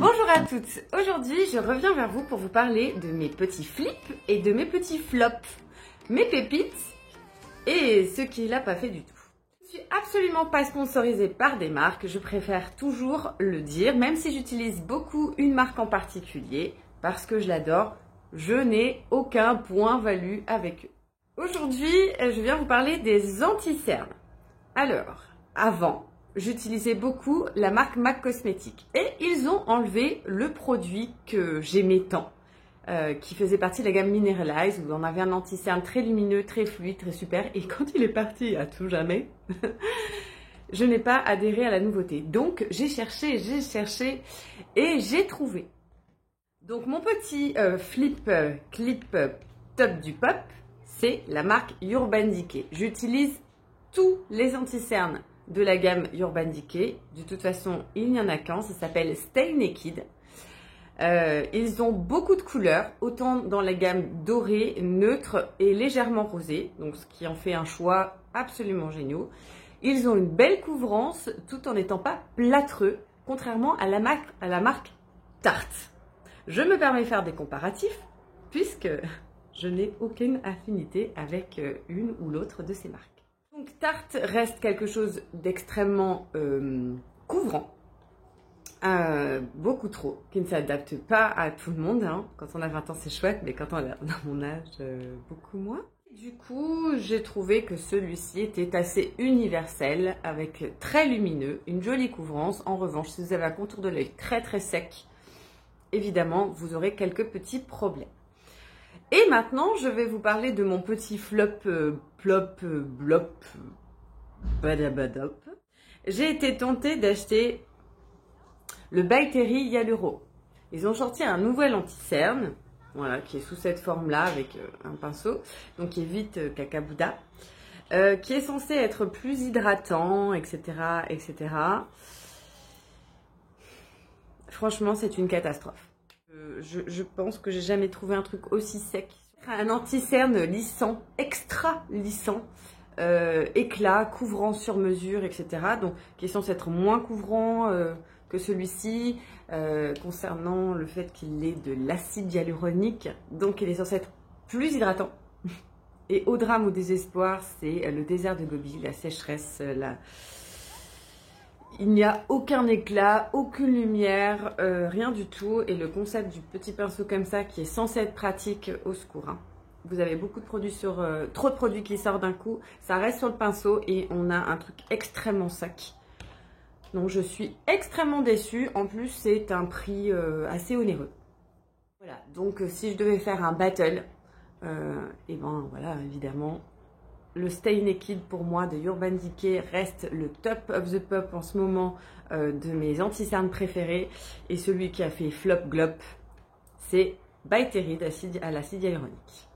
Bonjour à toutes, aujourd'hui je reviens vers vous pour vous parler de mes petits flips et de mes petits flops, mes pépites et ce qui l'a pas fait du tout. Je suis absolument pas sponsorisée par des marques, je préfère toujours le dire, même si j'utilise beaucoup une marque en particulier, parce que je l'adore, je n'ai aucun point-value avec eux. Aujourd'hui, je viens vous parler des anti-cernes. Alors, avant, j'utilisais beaucoup la marque MAC Cosmétiques et ils ont enlevé le produit que j'aimais tant, qui faisait partie de la gamme Mineralize, où on avait un anti-cerne très lumineux, très fluide, très super. Et quand il est parti à tout jamais, je n'ai pas adhéré à la nouveauté. Donc j'ai cherché et j'ai trouvé. Donc mon petit clip top du pop, c'est la marque Urban Decay. J'utilise tous les anti-cernes de la gamme Urban Decay. De toute façon, il n'y en a qu'un, ça s'appelle Stay Naked. Ils ont beaucoup de couleurs, autant dans la gamme dorée, neutre et légèrement rosée, donc ce qui en fait un choix absolument génial. Ils ont une belle couvrance tout en n'étant pas plâtreux, contrairement à la marque Tarte. Je me permets de faire des comparatifs, puisque je n'ai aucune affinité avec une ou l'autre de ces marques. Donc Tarte reste quelque chose d'extrêmement couvrant, beaucoup trop, qui ne s'adapte pas à tout le monde. Hein. Quand on a 20 ans c'est chouette, mais quand on est dans mon âge, beaucoup moins. Du coup, j'ai trouvé que celui-ci était assez universel, avec très lumineux, une jolie couvrance. En revanche, si vous avez un contour de l'œil très sec, évidemment, vous aurez quelques petits problèmes. Et maintenant, je vais vous parler de mon petit blop, badabadop. J'ai été tentée d'acheter le By Terry Hyaluro. Ils ont sorti un nouvel anti-cerne, voilà, qui est sous cette forme-là, avec un pinceau, donc qui évite Cacabouda, qui est censé être plus hydratant, etc., etc. Franchement, c'est une catastrophe. Je pense que j'ai jamais trouvé un truc aussi sec. Un anti-cerne lissant, extra lissant, éclat, couvrant sur mesure, etc. Donc, qui est censé être moins couvrant que celui-ci, concernant le fait qu'il ait de l'acide hyaluronique. Donc, il est censé être plus hydratant. Et au drame, au désespoir, c'est le désert de Gobi, la sécheresse, il n'y a aucun éclat, aucune lumière, rien du tout. Et le concept du petit pinceau comme ça, qui est censé être pratique, au secours. Hein. Vous avez beaucoup de produits trop de produits qui sortent d'un coup. Ça reste sur le pinceau et on a un truc extrêmement sec. Donc je suis extrêmement déçue. En plus, c'est un prix assez onéreux. Voilà. Donc si je devais faire un battle, et ben voilà, évidemment. Le Stay Naked pour moi de Urban Decay reste le top of the pop en ce moment de mes anti-cernes préférés. Et celui qui a fait flop glop, c'est By Terry à l'acide hyaluronique.